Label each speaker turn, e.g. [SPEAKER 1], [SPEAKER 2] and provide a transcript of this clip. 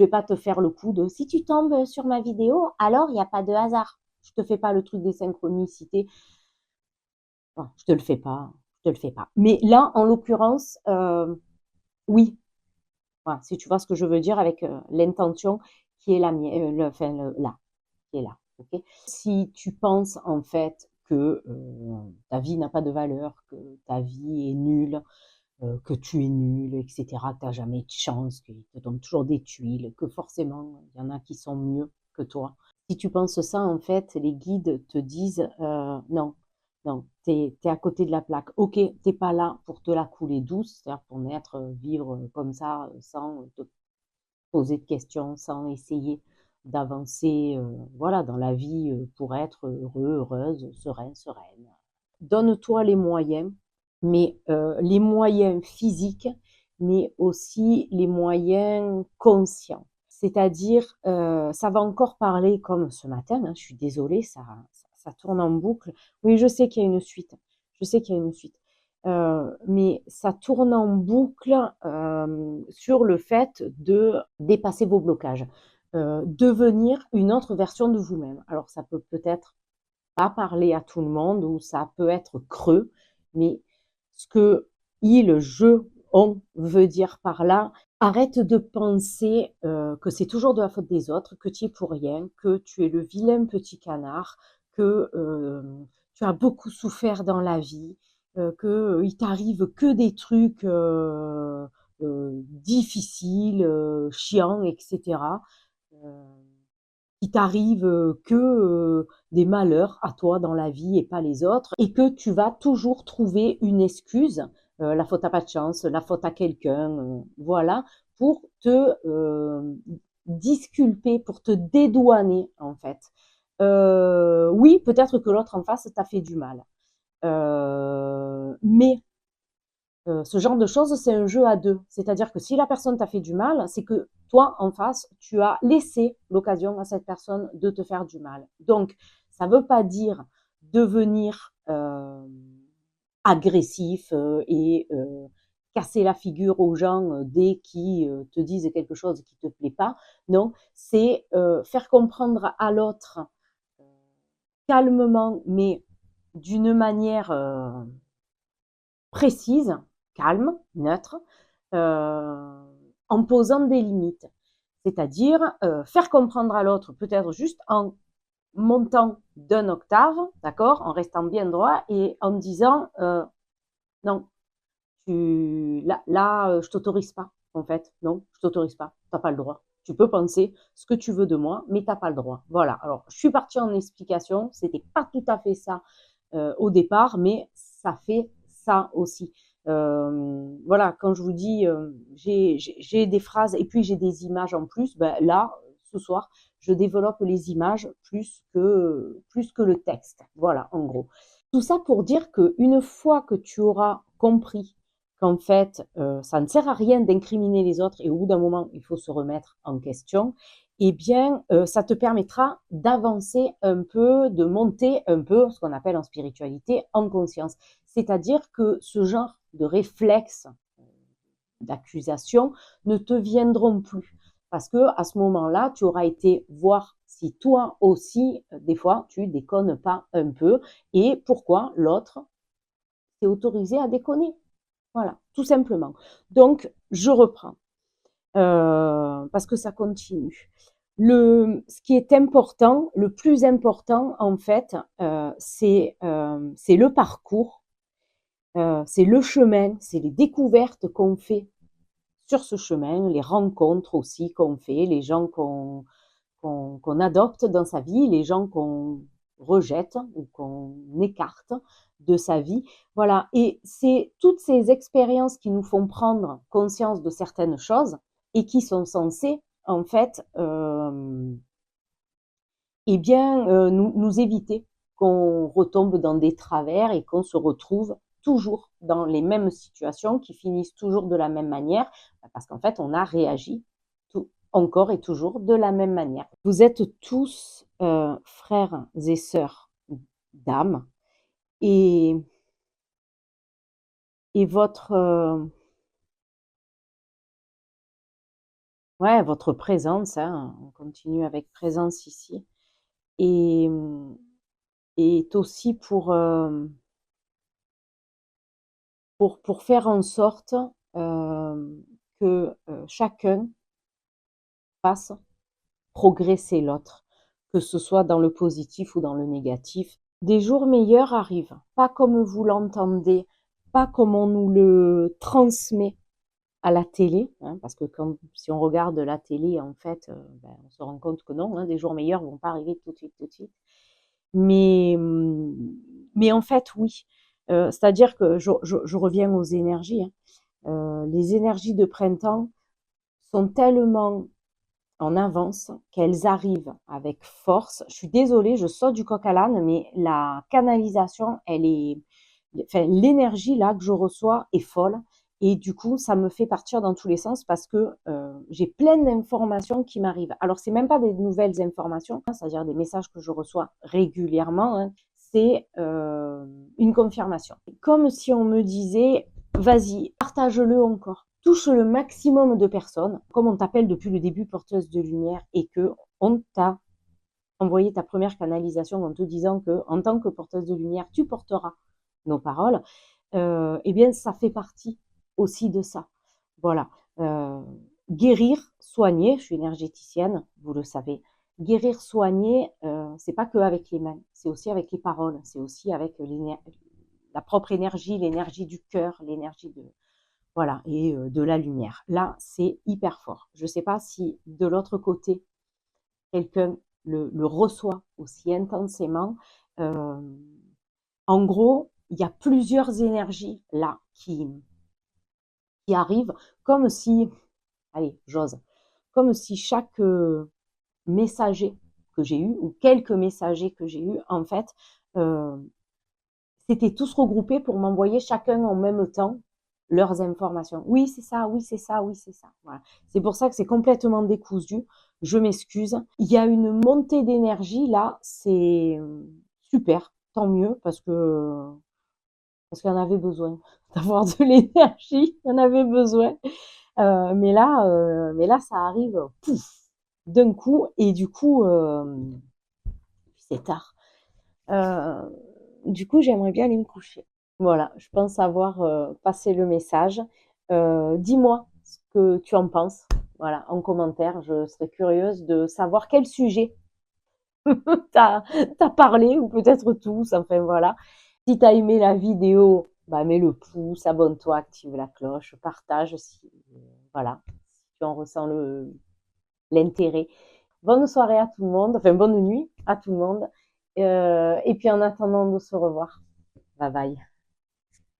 [SPEAKER 1] vais pas te faire le coup de si tu tombes sur ma vidéo, alors il n'y a pas de hasard. Je te fais pas le truc des synchronicités. Bon, je te le fais pas, je te le fais pas. Mais là, en l'occurrence, oui. Voilà, si tu vois ce que je veux dire avec l'intention qui est la mienne, enfin là, qui est là. Ok. Si tu penses en fait que ta vie n'a pas de valeur, que ta vie est nulle, que tu es nul, etc., que tu n'as jamais de chance, qu'ils te donnent toujours des tuiles, que forcément, il y en a qui sont mieux que toi. Si tu penses ça, en fait, les guides te disent non, non, t'es à côté de la plaque. Ok, t'es pas là pour te la couler douce, c'est-à-dire pour naître, vivre comme ça, sans te poser de questions, sans essayer d'avancer, voilà, dans la vie pour être heureux, heureuse, serein, sereine. Donne-toi les moyens, mais les moyens physiques, mais aussi les moyens conscients. C'est-à-dire, ça va encore parler comme ce matin, hein, je suis désolée, ça tourne en boucle. Oui, je sais qu'il y a une suite, je sais qu'il y a une suite. Mais ça tourne en boucle sur le fait de dépasser vos blocages, devenir une autre version de vous-même. Alors ça peut peut-être pas parler à tout le monde ou ça peut être creux, mais ce que il, je, on veut dire par là, arrête de penser que c'est toujours de la faute des autres, que tu es pour rien, que tu es le vilain petit canard, que tu as beaucoup souffert dans la vie, que il t'arrive que des trucs difficiles, chiants, etc. Euh, qu'il t'arrive que des malheurs à toi dans la vie et pas les autres, et que tu vas toujours trouver une excuse, la faute à pas de chance, la faute à quelqu'un, voilà, pour te disculper, pour te dédouaner en fait. Oui, peut-être que l'autre en face t'a fait du mal, mais ce genre de choses, c'est un jeu à deux. C'est-à-dire que si la personne t'a fait du mal, c'est que toi, en face, tu as laissé l'occasion à cette personne de te faire du mal. Donc, ça ne veut pas dire devenir agressif et casser la figure aux gens dès qu'ils te disent quelque chose qui ne te plaît pas. Non, c'est faire comprendre à l'autre euh, calmement, mais d'une manière précise, calme, neutre, en posant des limites. C'est-à-dire faire comprendre à l'autre, peut-être juste en montant d'un octave, d'accord, en restant bien droit et en disant non, là, je t'autorise pas, en fait, non, je t'autorise pas, t'as pas le droit. Tu peux penser ce que tu veux de moi, mais t'as pas le droit. Voilà. Alors, je suis partie en explication. C'était pas tout à fait ça au départ, mais ça fait ça aussi. Voilà, quand je vous dis j'ai des phrases et puis j'ai des images en plus, ben là, ce soir, je développe les images plus que le texte. Voilà, en gros. Tout ça pour dire qu'une fois que tu auras compris qu'en fait, ça ne sert à rien d'incriminer les autres et au bout d'un moment, il faut se remettre en question, eh bien, ça te permettra d'avancer un peu, de monter un peu, ce qu'on appelle en spiritualité, en conscience. C'est-à-dire que ce genre de réflexe d'accusation ne te viendront plus. Parce que à ce moment-là, tu auras été voir si toi aussi, des fois, tu déconnes pas un peu et pourquoi l'autre s'est autorisé à déconner. Voilà, tout simplement. Donc, je reprends parce que ça continue. Ce qui est important, le plus important en fait, c'est le parcours, c'est le chemin, c'est les découvertes qu'on fait sur ce chemin, les rencontres aussi qu'on fait, les gens qu'on adopte dans sa vie, les gens qu'on rejette ou qu'on écarte de sa vie. Voilà, et c'est toutes ces expériences qui nous font prendre conscience de certaines choses et qui sont censées, en fait, eh bien, nous éviter qu'on retombe dans des travers et qu'on se retrouve toujours dans les mêmes situations qui finissent toujours de la même manière, parce qu'en fait, on a réagi tout, encore et toujours de la même manière. Vous êtes tous frères et sœurs d'âme et, et votre Ouais, votre présence, hein, on continue avec présence ici. Et, est aussi pour faire en sorte que chacun fasse progresser l'autre, que ce soit dans le positif ou dans le négatif. Des jours meilleurs arrivent, pas comme vous l'entendez, pas comme on nous le transmet à la télé, hein, parce que si on regarde la télé, en fait, ben, on se rend compte que non, hein, des jours meilleurs vont pas arriver tout de suite, tout de suite. Mais, mais en fait, oui. C'est-à-dire que je reviens aux énergies, hein. Les énergies de printemps sont tellement en avance qu'elles arrivent avec force. Je suis désolée, je saute du coq à l'âne, mais la canalisation, elle est, enfin, l'énergie là que je reçois est folle. Et du coup, ça me fait partir dans tous les sens parce que j'ai plein d'informations qui m'arrivent. Alors, c'est même pas des nouvelles informations, hein, c'est-à-dire des messages que je reçois régulièrement, hein, c'est une confirmation. Comme si on me disait, vas-y, partage-le encore. Touche le maximum de personnes. Comme on t'appelle depuis le début porteuse de lumière et que on t'a envoyé ta première canalisation en te disant que en tant que porteuse de lumière, tu porteras nos paroles, eh bien, ça fait partie aussi de ça. Voilà. Euh, Guérir, soigner, je suis énergéticienne, vous le savez. Guérir, soigner, c'est pas que avec les mains, c'est aussi avec les paroles, c'est aussi avec la propre énergie, l'énergie du cœur, l'énergie de, voilà, et de la lumière. Là, c'est hyper fort. Je ne sais pas si de l'autre côté, quelqu'un le reçoit aussi intensément. Euh, En gros, il y a plusieurs énergies là qui arrivent, comme si, allez, j'ose, comme si chaque messager que j'ai eu, ou quelques messagers que j'ai eu, en fait, euh, s'étaient tous regroupés pour m'envoyer chacun en même temps leurs informations. Oui, c'est ça, oui, c'est ça, oui, c'est ça. Voilà. C'est pour ça que c'est complètement décousu. Je m'excuse. Il y a une montée d'énergie là, c'est super, tant mieux parce qu'il y en avait besoin d'avoir de l'énergie, il y en avait besoin. Mais là, ça arrive pouf, d'un coup et du coup, c'est tard. Euh, du coup, j'aimerais bien aller me coucher. Voilà, je pense avoir passé le message. Dis-moi ce que tu en penses. Voilà, en commentaire, je serais curieuse de savoir quel sujet t'as as parlé, ou peut-être tous, enfin voilà. Si t'as aimé la vidéo, bah mets le pouce, abonne-toi, active la cloche, partage si voilà, si tu en ressens l'intérêt. Bonne soirée à tout le monde, enfin bonne nuit à tout le monde. Et puis en attendant de se revoir. Bye bye.